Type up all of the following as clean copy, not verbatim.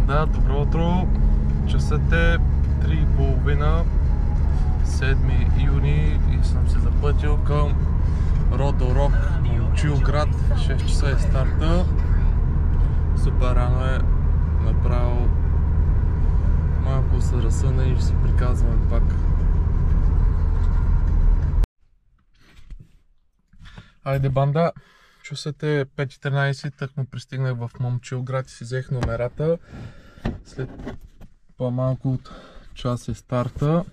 банда, добро утро! Часът е 3:30, 7 юни и съм се запътил към Родорок, Момчилград. 6 часа е старта. Супер рано е, направо малко се разсъна и ще си приказваме пак. Айде банда! Часът е 5:13, тъкмо пристигнах в Момчилград и си взех номерата. След по-малко от час е старта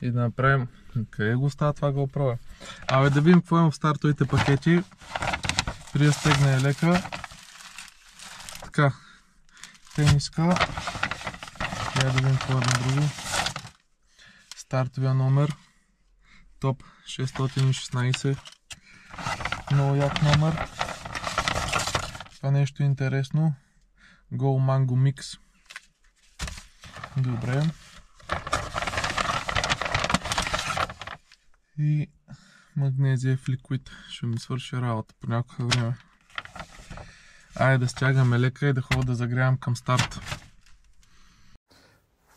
и да направим... Къде го става това GoPro? Абе да видим какво има в стартовите пакети. Преди да стегна е лека. Така, тениска. Я да видим какво е на друго. Стартовия номер. Топ 616. Много як номер. Това нещо е интересно. Go Mango Mix. Добре. И магнезия в ликвид. Ще ми свърши работа по някакво време. Айде да стягаме лека и да ходя да загрявам към старт.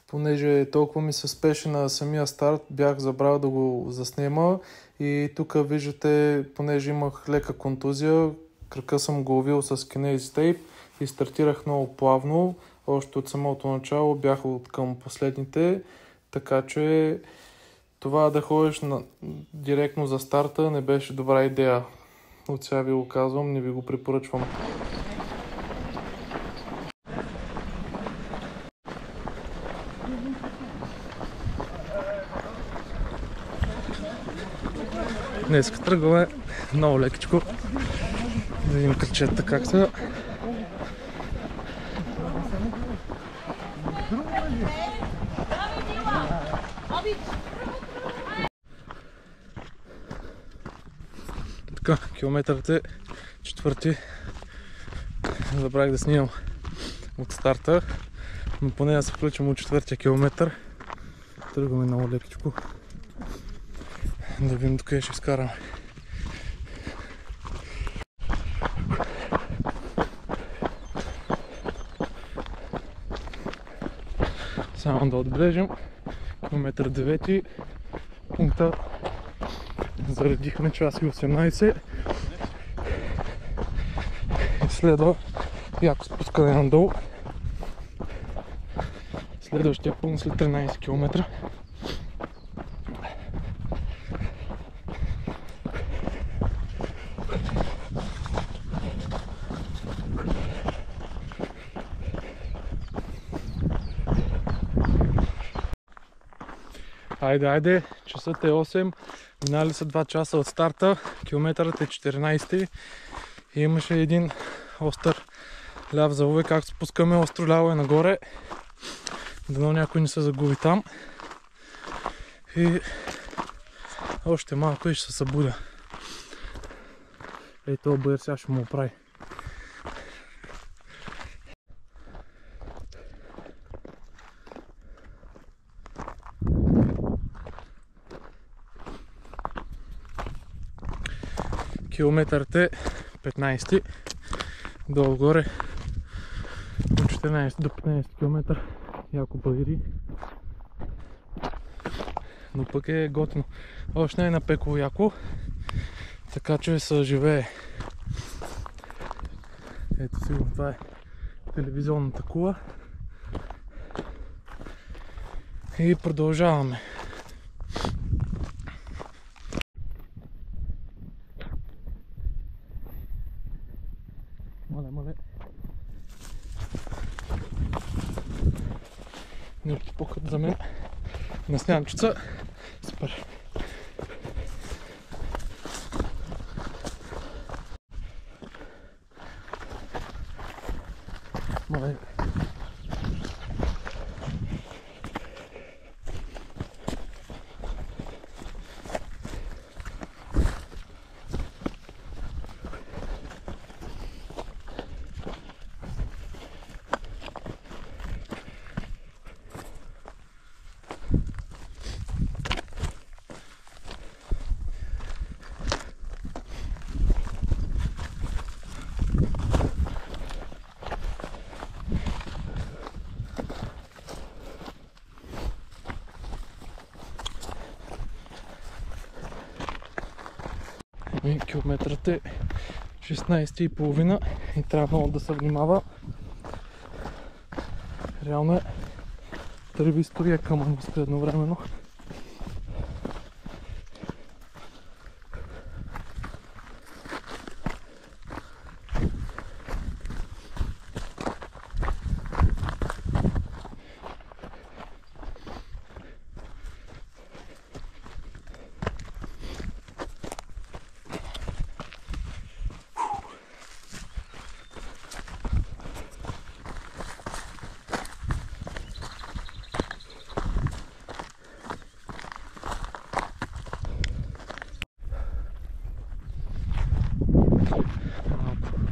Понеже толкова ми се спеше на самия старт, бях забрал да го заснема и тук виждате, понеже имах лека контузия, крака съм го увил с кинез тейп и стартирах много плавно. Още от самото начало бях от към последните, така че това да ходиш директно за старта не беше добра идея. От сега ви го казвам, не ви го препоръчвам. Днеска тръгваме много лекичко. Да видим кръчета как са. Така, километърът е 4. Забравих да снимам от старта, но поне да се включим от 4-тия километър. Тръгваме много лекичко. Да видим докъде ще изкараме. Само да отбележим километър 9, пункта заредихме час и 18 и следва яко спускане надолу. Следващия пункт след 13 км. Айде, часът е 8, минали са 2 часа от старта, километърът е 14 и имаше един остър ляв завой, както спускаме, остро ляво е нагоре. Дано някой не се загуби там. И още малко и ще се събудя. Ей, този бъдър сега ще му оправи. Километърът е 15, долу-горе от 14 до 15 км, яко багери, но пък е готино. Още не е напекло яко, така че се живее. Ето сигурно това е телевизионната кула и продължаваме. Мале. Не по-кът за мен. На снямчица. Супер. Мале. И километрът е 16,5 и трябва много да се внимава. Реално е тръбисто и е камънисто едновременно.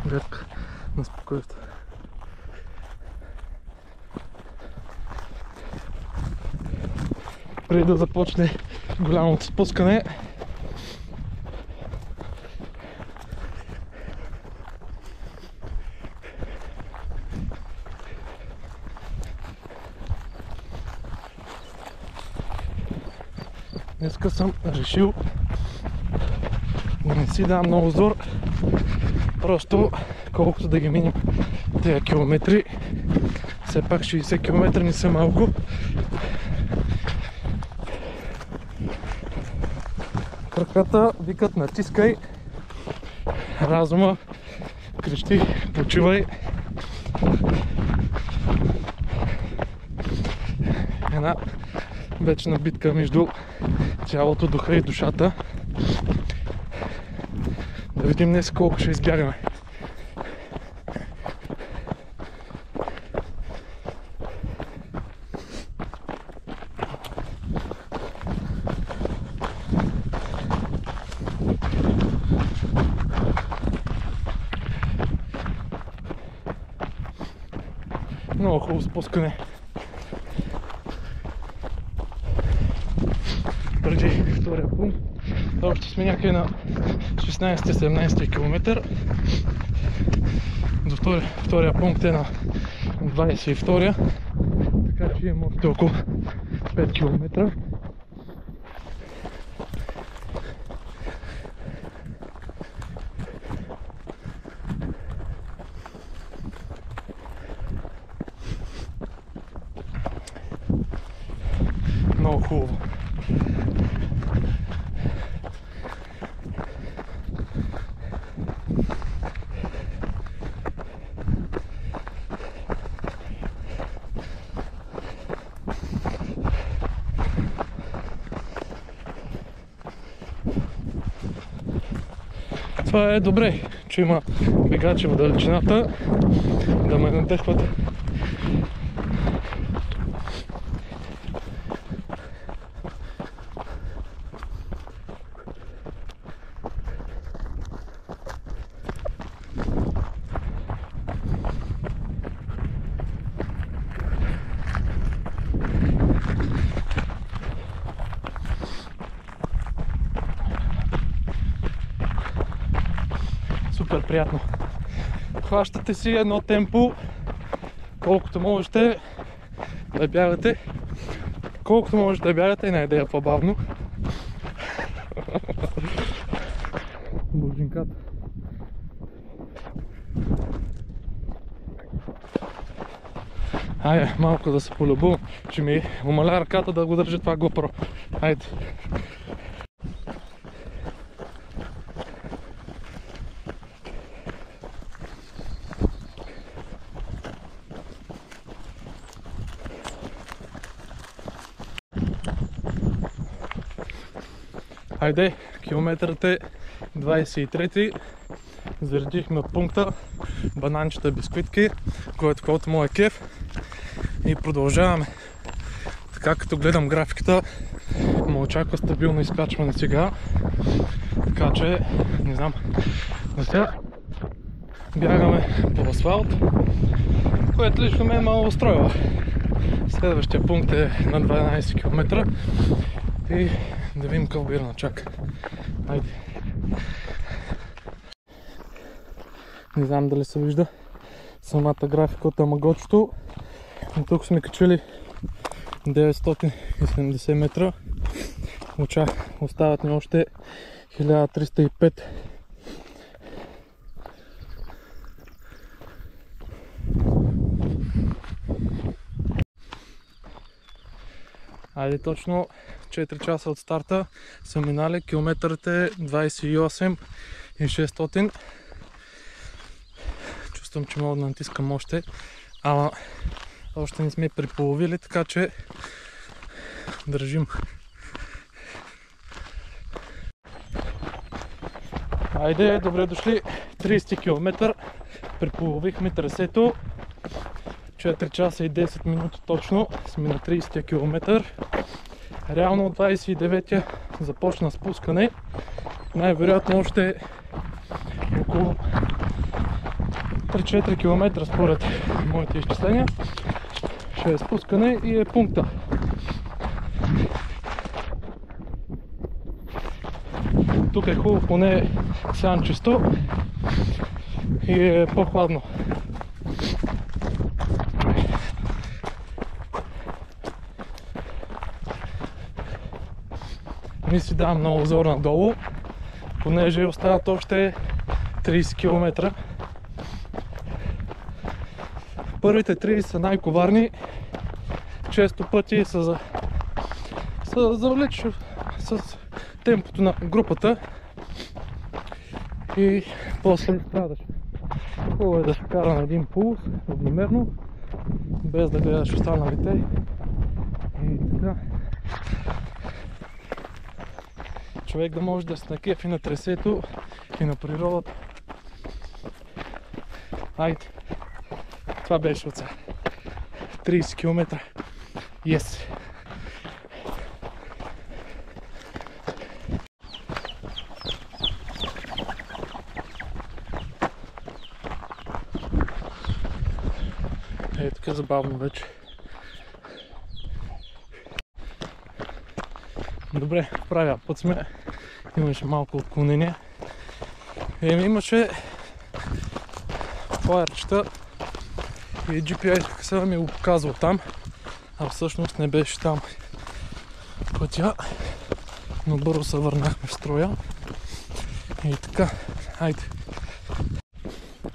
Гледка на спокойствие. Преди да започне голямото спускане, днеска съм решил да не си дам много зор, просто колкото да ги минем тези километри, все пак 60 км не са малко. Краката викат натискай, разума крещи почивай. Една вечна битка между тялото, духа и душата. Да видим днес колко ще избягаме. Много хубаво спускане. Преди втория пункт. Още сме някъде на 16-17 км. До втория пункт е на 22-я. Така че имам още около 5 км. Много хубаво. Това е добре, че има бегачи в далечината да ме надъхват. Супер приятно. Хващате си едно темпо, колкото можете да бягате. Колкото можете да бягате, една идея по-бавно. Божинката. Айде, малко да се полюбувам, че ми умаля ръката да го държи това GoPro. Айде. Айде, километърът е 23-ти. Заредихме от пункта бананчета, бисквитки, който му е кеф. И продължаваме. Така като гледам графиката, ме очаква стабилно изкачване сега. Така че, не знам, за сега бягаме по асфалт, което лично ме малко устройва. Следващия пункт е на 12 км и да видим какво бира чака. Айде. Не знам дали се вижда самата графика от Амагочето. Но тук сме качили 970 метра. Остават ни още 1305. Айде, точно 4 часа от старта са минали, километърът е 28,600. Чувствам, че мога да натискам още, ама още не сме приполовили, така че държим. Айде, добре дошли, 30 км, приполовихме трасето, 4 часа и 10 минути точно, сме на 30 км. Реално от 29-я започна спускане, най-вероятно още около 3-4 км според моите изчисления ще е спускане и е пункта. Тук е хубаво, поне сянчесто и е по-хладно. Не си давам много обзор надолу, понеже остават още 30 км. Първите 30 са най-коварни, често пъти са завлечеш с темпото на групата и после страдаш. Хубаво е да се кара на един пулс, равномерно, без да гледаш останалите. И така. Човек да може да се накефи на трасето и на природата. Айде, това беше от сега. 30 км. Yes! Тук е забавно вече. Добре, правя път сме. Имаше малко отклонение. Имаше флайерчета и GPS-ката ми го показва там, а всъщност не беше там пътя, но бързо се върнахме в строя. И така, айде.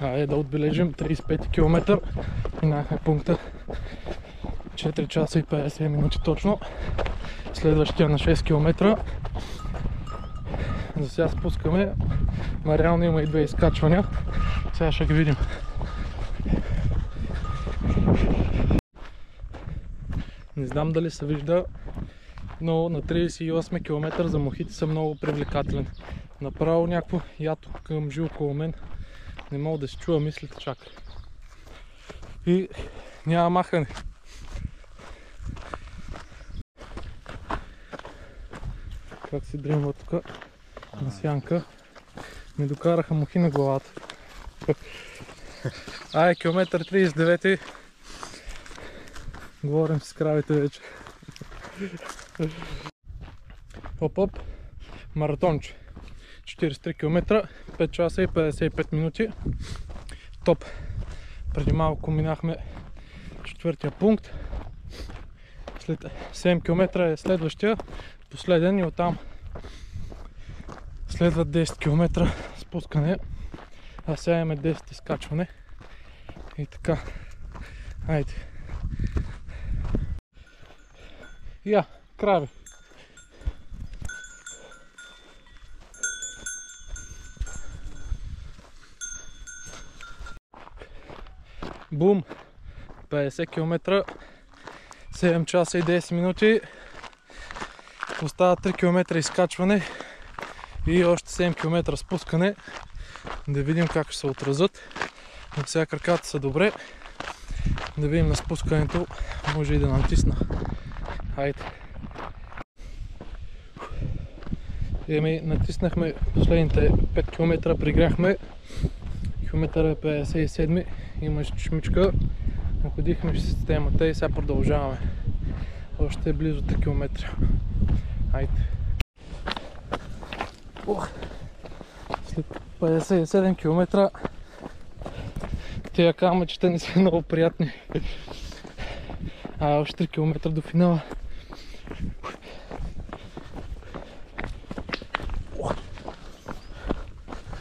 Айде да отбележим 35 км. Минахме пункта 4 часа и 50 минути точно. Следващия на 6 км. За сега спускаме, но реално има и 2 изкачвания. Сега ще ги видим. Не знам дали се вижда, но на 38 км за мохите са много привлекателен. Направо някакво ято към жил около мен. Не мога да се чува мислите чак. И няма махане. Как си дремва тук на сянка. Ми докараха мухи на главата. Ай, километър 39. Говорим с кравите вече. Оп-оп. Маратонче. 43 км, 5 часа и 55 минути. Топ. Преди малко минахме четвъртия пункт. След 7 км е следващия, последен, и оттам следват 10 км спускане, а сега имаме 10 изкачване. И така, айде. Я, крави. Бум! 50 км, 7 часа и 10 минути. Остават 3 км изкачване и още 7 км спускане. Да видим как ще се отразят. Но сега краката са добре. Да видим на спускането. Може и да натисна. Хайде. Натиснахме последните 5 км, пригряхме. Километър е 57, имаше чешмичка, находихме системата и сега продължаваме. Още е близо 3 км. Айде. След 57 км тия камъчета не са много приятни. Още 3 км до финала.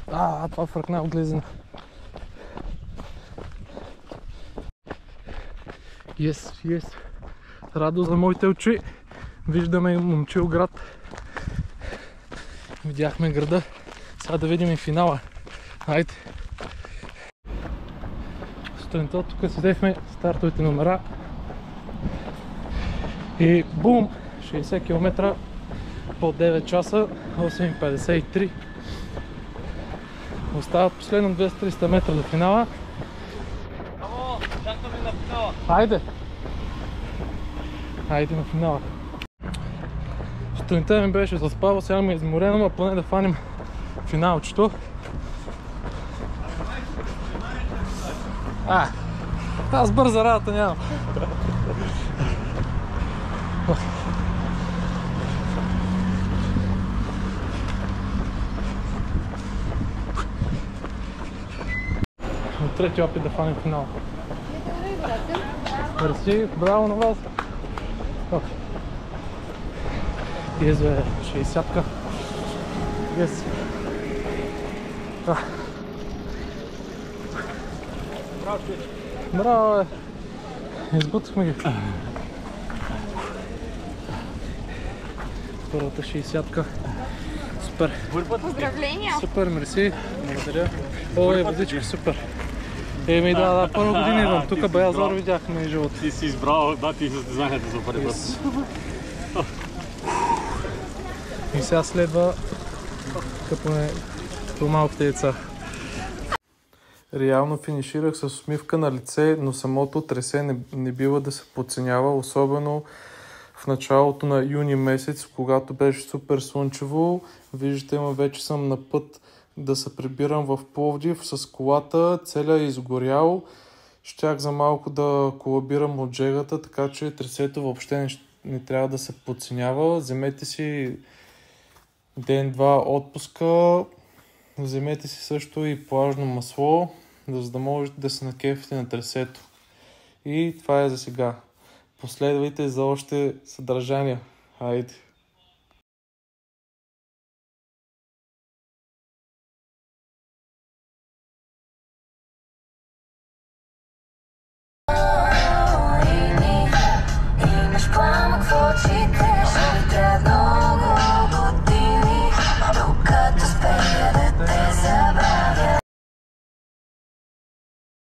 Това фръкна облизана. Yes. Радо за моите очи. Виждаме Момчил град. Видяхме града. Сега да видим и финала. Хайде. Сутринта тук седехме стартовите номера. И бум! 60 км по 9 часа, 8.53. Остават последно 200-300 метра до финала. Чакаме на финала. Хайде на финала. Сутринта ми беше заспава, сега ми е изморено, но поне да фаним финалчето. Аз бърза работа нямам. От трети опит да фаним финал. Мерси, браво на вас! Yes, бе, 60-ка. Yes. Браво, бе! Избутахме ги. Първата 60-ка. Супер. Поздравления! Супер, мерси. Благодаря. Ой, водичка, супер. Да, първа година идвам. Тук Баязор видяхме живота. Ти си избрал, ти знанието за първи път. И сега следва като малките деца. Реално финиширах с усмивка на лице, но самото тресе не бива да се подценява, особено в началото на юни месец, когато беше супер слънчево. Виждате, вече съм на път да се прибирам в Пловдив с колата, целия изгорял. Щях за малко да колабирам от жегата, така че тресето въобще не трябва да се подценява. Вземете си ден-два отпуска, вземете си също и плажно масло, за да можете да се накефите на тресето. И това е за сега. Последвайте за още съдържания. Хайде!